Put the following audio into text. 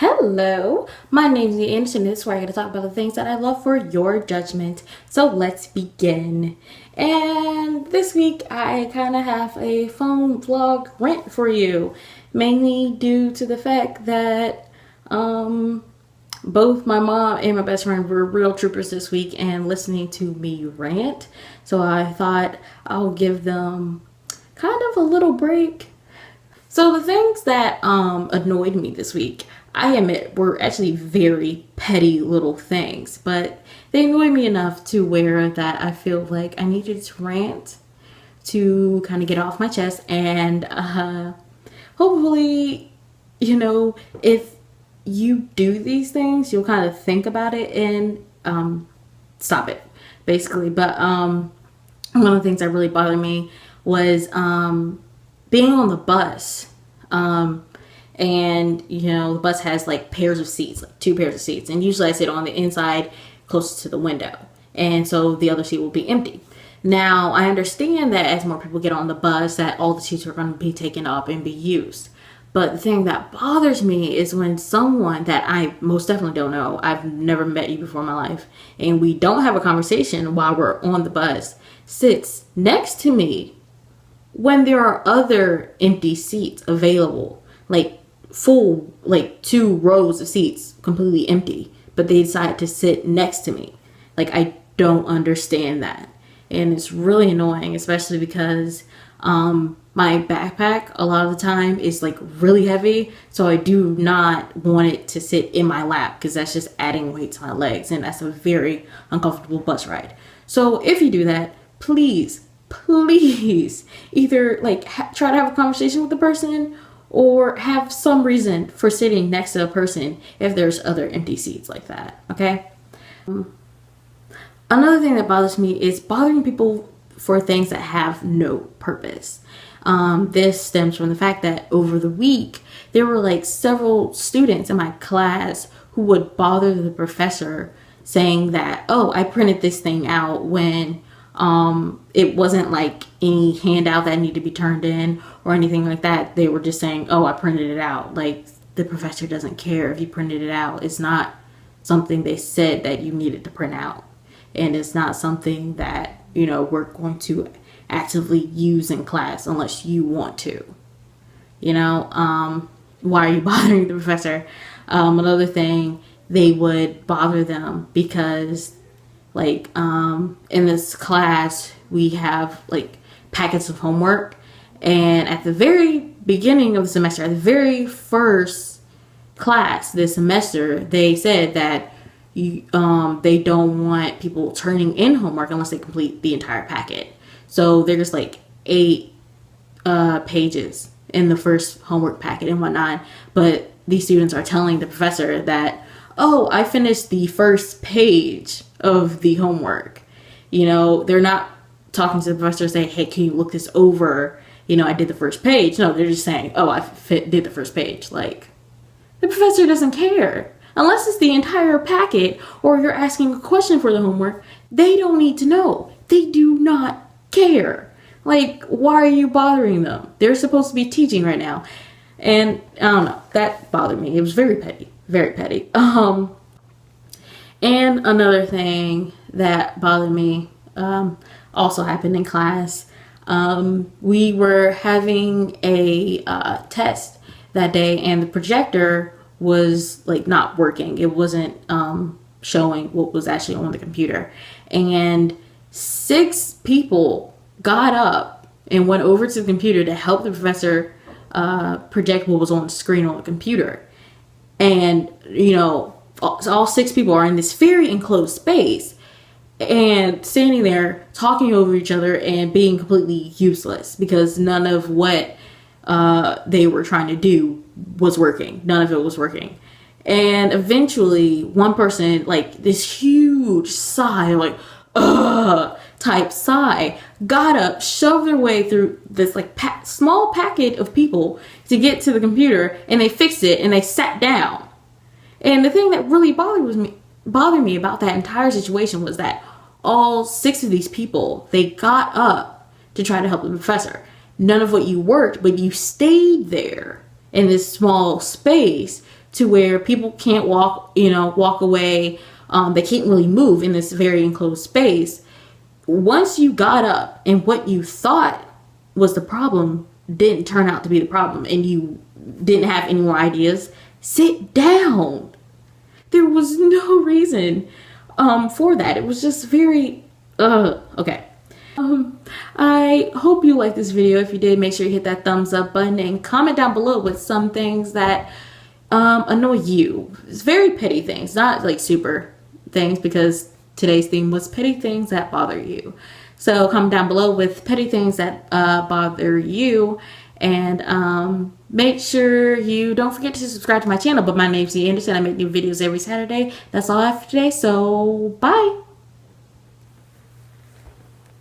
Hello, my name is Anderson, and this is where I get to talk about the things that I love for your judgment. So let's begin. And this week I kind of have a phone vlog rant for you, mainly due to the fact that both my mom and my best friend were real troopers this week and listening to me rant. So I thought I'll give them kind of a little break. So the things that annoyed me this week, I admit, were actually very petty little things, but they annoyed me enough to where that I feel like I needed to rant to kind of get off my chest, and hopefully, if you do these things, you'll kind of think about it and stop it, basically. But one of the things that really bothered me was being on the bus. And the bus has like pairs of seats, like two pairs of seats, and usually I sit on the inside closest to the window, and so the other seat will be empty. Now I understand that as more people get on the bus that all the seats are going to be taken up and be used, but the thing that bothers me is when someone that I most definitely don't know, I've never met you before in my life, and we don't have a conversation while we're on the bus, sits next to me when there are other empty seats available, like full, like 2 rows of seats completely empty, but they decide to sit next to me. Like, I don't understand that, and it's really annoying, especially because my backpack a lot of the time is like really heavy, so I do not want it to sit in my lap because that's just adding weight to my legs, and that's a very uncomfortable bus ride. So if you do that, please either like try to have a conversation with the person or have some reason for sitting next to a person if there's other empty seats like that, okay? Another thing that bothers me is bothering people for things that have no purpose. This stems from the fact that over the week, there were like several students in my class who would bother the professor saying that, oh, I printed this thing out when it wasn't like any handout that needed to be turned in or anything like that. They were just saying, oh, I printed it out. Like, the professor doesn't care if you printed it out. It's not something they said that you needed to print out, and it's not something that we're going to actively use in class unless you want to. Why are you bothering the professor? Another thing, they would bother them because like in this class we have like packets of homework, and at the very beginning of the semester, at the very first class this semester, they said that they don't want people turning in homework unless they complete the entire packet. So there's like 8 pages in the first homework packet and whatnot, but these students are telling the professor that, oh, I finished the first page of the homework. They're not talking to the professor saying, hey, can you look this over? I did the first page. No, they're just saying, oh, I did the first page. Like, the professor doesn't care. Unless it's the entire packet or you're asking a question for the homework, they don't need to know. They do not care. Like, why are you bothering them? They're supposed to be teaching right now. And I don't know, that bothered me. It was very petty. Very petty. And another thing that bothered me also happened in class. We were having a test that day, and the projector was like not working. It wasn't showing what was actually on the computer. And 6 people got up and went over to the computer to help the professor project what was on the screen on the computer. And, all 6 people are in this very enclosed space and standing there talking over each other and being completely useless because none of what they were trying to do was working. None of it was working. And eventually one person, like this huge sigh, like, type sigh, got up, shoved their way through this like small packet of people to get to the computer, and they fixed it and they sat down. And the thing that really bothered me about that entire situation was that all 6 of these people, they got up to try to help the professor. None of what you worked, but you stayed there in this small space to where people can't walk away. They can't really move in this very enclosed space. Once you got up and what you thought was the problem didn't turn out to be the problem and you didn't have any more ideas, sit down. There was no reason for that. It was just very okay. I hope you liked this video. If you did, make sure you hit that thumbs up button and comment down below with some things that annoy you. It's very petty things, not like super things, because today's theme was petty things that bother you. So comment down below with petty things that bother you, and make sure you don't forget to subscribe to my channel. But my name's E. Anderson. I make new videos every Saturday. That's all I have for today, so bye.